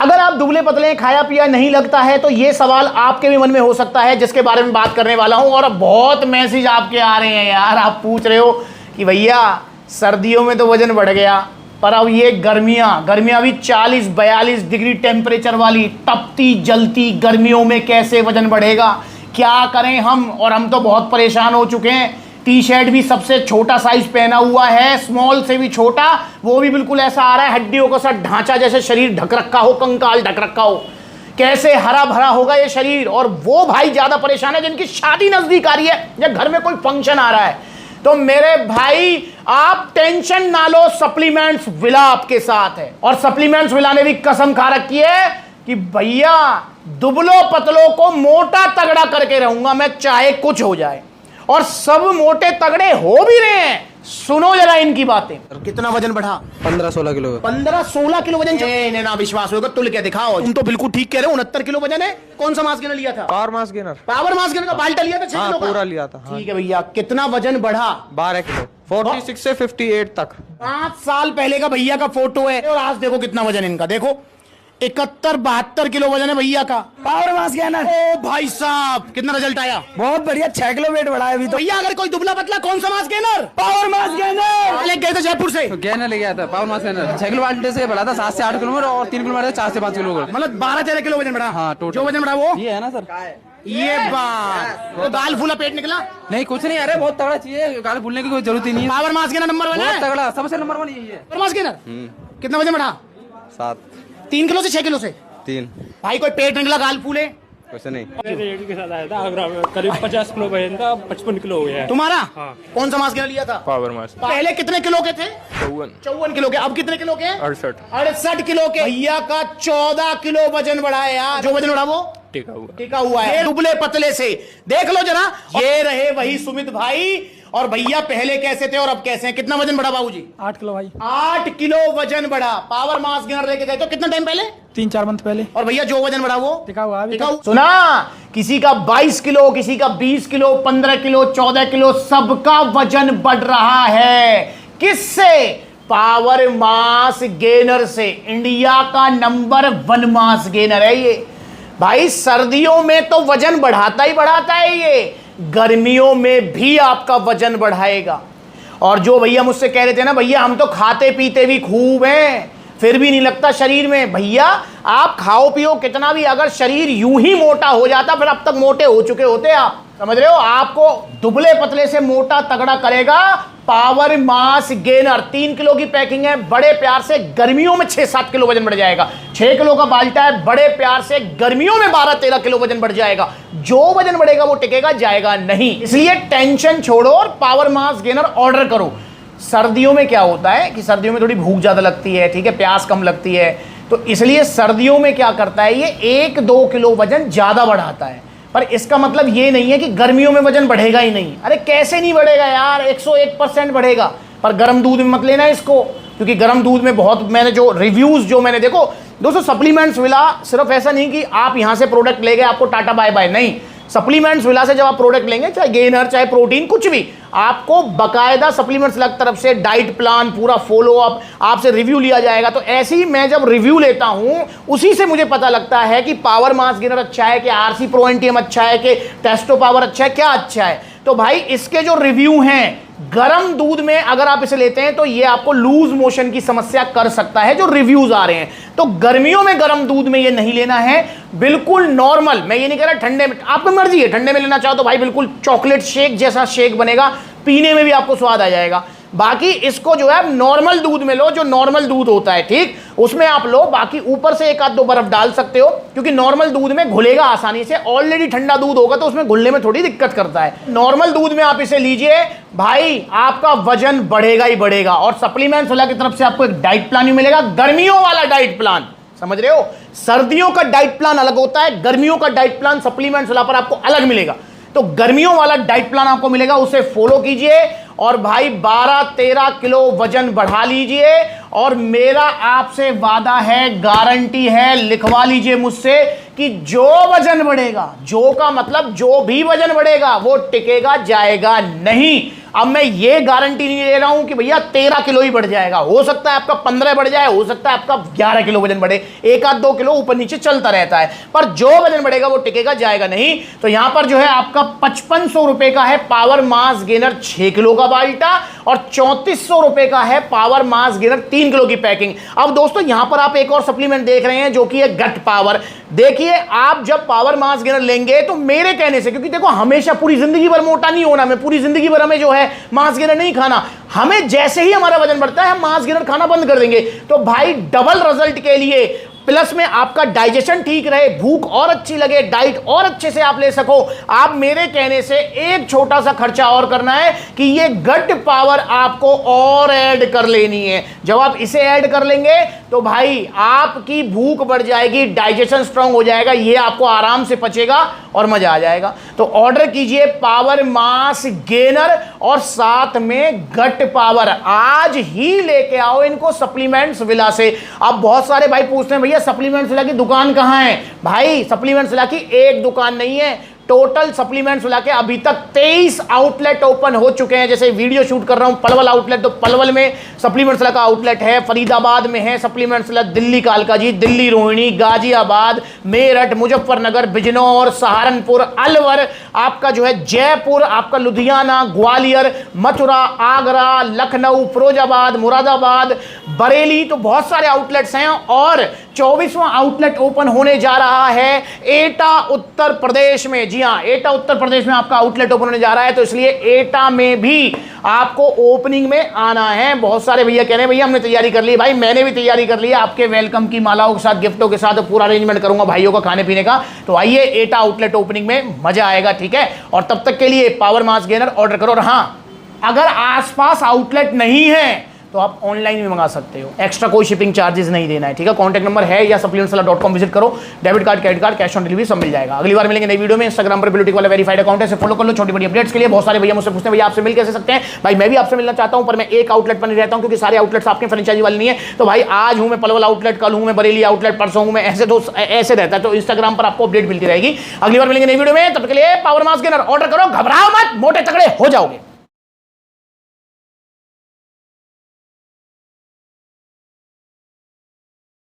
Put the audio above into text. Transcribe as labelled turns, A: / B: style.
A: अगर आप दुबले पतले खाया पिया नहीं लगता है तो ये सवाल आपके भी मन में हो सकता है, जिसके बारे में बात करने वाला हूं। और बहुत मैसेज आपके आ रहे हैं यार, आप पूछ रहे हो कि भैया सर्दियों में तो वजन बढ़ गया, पर अब ये गर्मियां भी 40-42 डिग्री टेम्परेचर वाली तपती जलती गर्मियों में कैसे वजन बढ़ेगा, क्या करें हम। और हम तो बहुत परेशान हो चुके हैं। टी शर्ट भी सबसे छोटा साइज पहना हुआ है, स्मॉल से भी छोटा, वो भी बिल्कुल ऐसा आ रहा है हड्डियों का सा ढांचा, जैसे शरीर ढक रखा हो, कंकाल ढक रखा हो। कैसे हरा भरा होगा ये शरीर। और वो भाई ज्यादा परेशान है जिनकी शादी नजदीक आ रही है या घर में कोई फंक्शन आ रहा है। तो मेरे भाई आप टेंशन ना लो, सप्लीमेंट्स विला आपके साथ है। और सप्लीमेंट्स विला ने भी कसम खा रखी है कि भैया दुबलो पतलों को मोटा तगड़ा करके रहूंगा मैं, चाहे कुछ हो जाए। और सब मोटे तगड़े हो भी रहे हैं। सुनो जरा इनकी बातें। कितना वजन बढ़ा?
B: 15-16 किलो।
A: 15-16 किलो वजन। ना विश्वास होगा, तुल के दिखाओ। तुम तो बिल्कुल ठीक कह रहे हो, 69 किलो वजन है। कौन सा मास गेनर लिया था?
B: Power mass gainer.
A: Power mass gainer का बाल्टा लिया था 6 किलो का?
B: पूरा लिया था।
A: ठीक है भैया, कितना वजन बढ़ा?
B: 12 किलो। 46 से 58 तक।
A: 5 साल पहले का भैया का फोटो है और आज देखो कितना वजन इनका। देखो 71-72 किलो वजन है भैया का।
C: Power mass gainer.
A: ओ भाई साहब, कितना रिजल्ट आया?
C: बहुत बढ़िया, 6 किलो वेट बढ़ा है अभी तो।
A: भैया अगर कोई दुबला पतला, कौन सा mass gainer?
C: Power mass gainer
A: ले गए थे जयपुर से।
B: तो गेनर ले गया था, पावर मास गेनर 6 किलो बाल्टे से बढ़ा था 7 से 8 किलो में, और 3 किलो बढ़ा 4 से 5 किलो।
A: मतलब 12-13 किलो वजन बढ़ा।
B: हाँ, टोटल
A: जो वजन बढ़ा वो
B: ये है ना सर।
A: ये बात तो दाल फूला पेट निकला
B: नहीं, कुछ नहीं। अरे बहुत तगड़ा चाहिए, गाल भूलने की कोई जरूरत ही नहीं है।
A: पावर मास गेनर नंबर 1
B: बहुत
A: है।
B: तगड़ा, सबसे नंबर 1 यही है।
A: Power mass gainer. कितना वजन बढ़ा?
B: 7
A: 3 किलो से 6 किलो से।
B: 3।
A: भाई कोई पेट निकला, गाल फूले?
B: कुछ नहीं।
D: रेडी के साथ आया था आगरा में, करीब 50 किलो वजन था, 55 किलो हो गया है।
A: तुम्हारा?
D: हाँ।
A: कौन सा मास गेनर लिया था?
D: Power mass.
A: पहले कितने किलो के थे?
D: 54
A: किलो के। अब कितने किलो के?
D: 68
A: किलो के। भैया का 14 किलो वजन बढ़ा है यार। जो वजन बढ़ा वो टिका हुआ है दुबले पतले से। देख लो जरा, ये रहे वही सुमित भाई। और भैया पहले कैसे थे और अब कैसे हैं? कितना वजन बढ़ा बाबूजी?
C: 8 किलो भाई।
A: 8 किलो वजन बढ़ा। पावर मास गेनर लेके गए तो कितना टाइम पहले?
C: 3-4 मंथ पहले।
A: और भैया जो वजन बढ़ा वो
C: टिका हुआ अभी।
A: सुना, किसी का 22 किलो, किसी का 20 किलो, 15 किलो, 14 किलो, सबका वजन बढ़ रहा है। किससे? पावर मास गेनर से। इंडिया का नंबर 1 मास गेनर है ये भाई। सर्दियों में तो वजन बढ़ाता ही बढ़ाता है ये, गर्मियों में भी आपका वजन बढ़ाएगा। और जो भैया मुझसे कह रहे थे ना, भैया हम तो खाते पीते भी खूब हैं फिर भी नहीं लगता शरीर में। भैया आप खाओ पियो कितना भी, अगर शरीर यूं ही मोटा हो जाता फिर अब तक मोटे हो चुके होते आप। समझ रहे हो? आपको दुबले पतले से मोटा तगड़ा करेगा पावर मास गेनर। 3 किलो की पैकिंग है, बड़े प्यार से गर्मियों में 6-7 किलो वजन बढ़ जाएगा। 6 किलो का बाल्टा है, बड़े प्यार से गर्मियों में 12-13 किलो वजन बढ़ जाएगा। जो वजन बढ़ेगा वो टिकेगा, जाएगा नहीं। इसलिए टेंशन छोड़ो और पावर मास गेनर ऑर्डर करो। सर्दियों में क्या होता है कि सर्दियों में थोड़ी भूख ज्यादा लगती है, ठीक है, प्यास कम लगती है, तो इसलिए सर्दियों में क्या करता है ये 1-2 किलो वजन ज्यादा बढ़ाता है। पर इसका मतलब ये नहीं है कि गर्मियों में वजन बढ़ेगा ही नहीं। अरे कैसे नहीं बढ़ेगा यार, 101% बढ़ेगा। पर गर्म दूध में मत लेना इसको, क्योंकि गर्म दूध में बहुत, मैंने जो रिव्यूज जो मैंने देखो दोस्तों, सप्लीमेंट्स विला सिर्फ ऐसा नहीं कि आप यहां से प्रोडक्ट ले गए आपको टाटा बाय बाय, नहीं। सप्लीमेंट्स विला से जब आप प्रोडक्ट लेंगे, चाहे गेनर चाहे प्रोटीन कुछ भी, आपको बकायदा सप्लीमेंट्स विला की तरफ से डाइट प्लान पूरा फॉलो अप, आपसे रिव्यू लिया जाएगा। तो ऐसे ही मैं जब रिव्यू लेता हूं उसी से मुझे पता लगता है कि पावर मास गेनर अच्छा है, कि आरसी प्रो एनटीएम अच्छा है, कि टेस्टो पावर अच्छा है, क्या अच्छा है। तो भाई इसके जो रिव्यू हैं, गर्म दूध में अगर आप इसे लेते हैं तो ये आपको लूज मोशन की समस्या कर सकता है, जो रिव्यूज आ रहे हैं। तो गर्मियों में गर्म दूध में ये नहीं लेना है, बिल्कुल नॉर्मल। मैं ये नहीं कह रहा ठंडे में, आपकी मर्जी है, ठंडे में लेना चाहो तो भाई बिल्कुल चॉकलेट शेक जैसा शेक बनेगा, पीने में भी आपको स्वाद आ जाएगा। बाकी इसको जो है नॉर्मल दूध में लो, जो नॉर्मल दूध होता है, ठीक, उसमें आप लो। बाकी ऊपर से 1-2 बर्फ डाल सकते हो, क्योंकि नॉर्मल दूध में घुलेगा आसानी से। ऑलरेडी ठंडा दूध होगा तो उसमें घुलने में थोड़ी दिक्कत करता है। नॉर्मल दूध में आप इसे लीजिए भाई, आपका वजन बढ़ेगा ही बढ़ेगा। और सप्लीमेंट्स वाला की तरफ से आपको एक डाइट प्लान भी मिलेगा, गर्मियों वाला डाइट प्लान। समझ रहे हो? सर्दियों का डाइट प्लान अलग होता है, गर्मियों का डाइट प्लान सप्लीमेंट्स वाला पर आपको अलग मिलेगा। तो गर्मियों वाला डाइट प्लान आपको मिलेगा, उसे फॉलो कीजिए और भाई 12-13 किलो वजन बढ़ा लीजिए। और मेरा आपसे वादा है, गारंटी है, लिखवा लीजिए मुझसे कि जो वजन बढ़ेगा, जो का मतलब जो भी वजन बढ़ेगा वो टिकेगा, जाएगा नहीं। अब मैं ये गारंटी नहीं दे रहा हूं कि भैया 13 किलो ही बढ़ जाएगा, हो सकता है आपका 15 बढ़ जाए, हो सकता है आपका 11 किलो वजन बढ़े, 1-2 किलो ऊपर नीचे चलता रहता है, पर जो वजन बढ़ेगा वो टिकेगा, जाएगा नहीं। तो यहां पर जो है आपका 5500 रुपए का है पावर मास गेनर 6 किलो का बाल्टा और 3400 रुपए का है पावर मास गेनर 3 किलो की पैकिंग। अब दोस्तों यहां पर आप एक और सप्लीमेंट देख रहे हैं जो कि है गट पावर। देखिए आप जब पावर मास गेनर लेंगे तो मेरे कहने से, क्योंकि देखो हमेशा पूरी जिंदगी भर मोटा नहीं होना, मैं पूरी जिंदगी भर हमें जो है मास गेनर नहीं खाना, हमें जैसे ही हमारा वजन बढ़ता है हम मास गेनर खाना बंद कर देंगे। तो भाई डबल रिजल्ट के लिए, प्लस में आपका डाइजेशन ठीक रहे, भूख और अच्छी लगे, डाइट और अच्छे से आप ले सको, आप मेरे कहने से एक छोटा सा खर्चा और करना है कि ये गट पावर आपको और ऐड कर लेनी है। जब आप इसे ऐड कर लेंगे तो भाई आपकी भूख बढ़ जाएगी, डाइजेशन स्ट्रांग हो जाएगा, ये आपको आराम से पचेगा और मजा आ जाएगा। तो ऑर्डर कीजिए पावर मास गेनर और साथ में गट पावर, आज ही लेके आओ इनको सप्लीमेंट्स विला से। अब बहुत सारे भाई पूछते हैं भैया सप्लीमेंट्स विला की दुकान कहां है? भाई सप्लीमेंट्स विला की एक दुकान नहीं है, टोटल सप्लीमेंट्स मिला के अभी तक 23 आउटलेट ओपन हो चुके हैं। जैसे वीडियो शूट कर रहा हूं पलवल आउटलेट, तो पलवल में सप्लीमेंट्स का आउटलेट है, फरीदाबाद में है सप्लीमेंट्स, दिल्ली कालका जी, दिल्ली रोहिणी, गाजियाबाद, मेरठ, मुजफ्फरनगर, बिजनौर, सहारनपुर, अलवर, आपका जो है जयपुर, आपका लुधियाना, ग्वालियर, मथुरा, आगरा, लखनऊ, फिरोजाबाद, मुरादाबाद, बरेली, तो बहुत सारे आउटलेट्स हैं। और 24वां आउटलेट ओपन होने जा रहा है एटा उत्तर प्रदेश में। जी हां, एटा उत्तर प्रदेश में आपका आउटलेट ओपन होने जा रहा है, तो इसलिए एटा में भी आपको ओपनिंग में आना है। बहुत सारे भैया कह रहे हैं भैया हमने तैयारी कर ली, भाई मैंने भी तैयारी कर ली है, आपके वेलकम की मालाओं के साथ, गिफ्टों के साथ पूरा अरेंजमेंट करूंगा भाइयों का खाने पीने का। तो आइए एटा आउटलेट ओपनिंग में मजा आएगा, ठीक है। और तब तक के लिए पावर मास गेनर ऑर्डर करो। और हां, अगर आसपास आउटलेट नहीं है तो आप ऑनलाइन भी मंगा सकते हो, एक्स्ट्रा कोई शिपिंग चार्जेस नहीं देना है, ठीक है। कॉन्टैक्ट नंबर है या supplementswala.com विजिट करो, debit card, credit card, cash on delivery सब मिल जाएगा। अगली बार मिलेंगे नई वीडियो में। इंस्टाग्राम पर ब्लूटिक वाला वेरीफाइड अकाउंट है, फॉलो कर लो छोटी बड़ी अपडेट्स के लिए। बहुत सारे भैया मुझसे पूछते हैं भैया आपसे मिल कैसे सकते हैं? भाई मैं भी आपसे मिलना चाहता हूं, पर मैं एक आउटलेट पर नहीं रहता हूं क्योंकि सारे आउटलेट्स आपके फ्रेंचाइजी वाले नहीं है। तो भाई आज हूं मैं पलवल आउटलेट, कल हूं मैं बरेली आउटलेट, परसों हूं मैं, ऐसे रहता है। तो इंस्टाग्राम पर आपको अपडेट मिलती रहेगी। अगली बार मिलेंगे नई वीडियो में, तब तक के लिए पावर मास गेनर ऑर्डर करो, घबराओ मत, मोटे तगड़े हो जाओगे।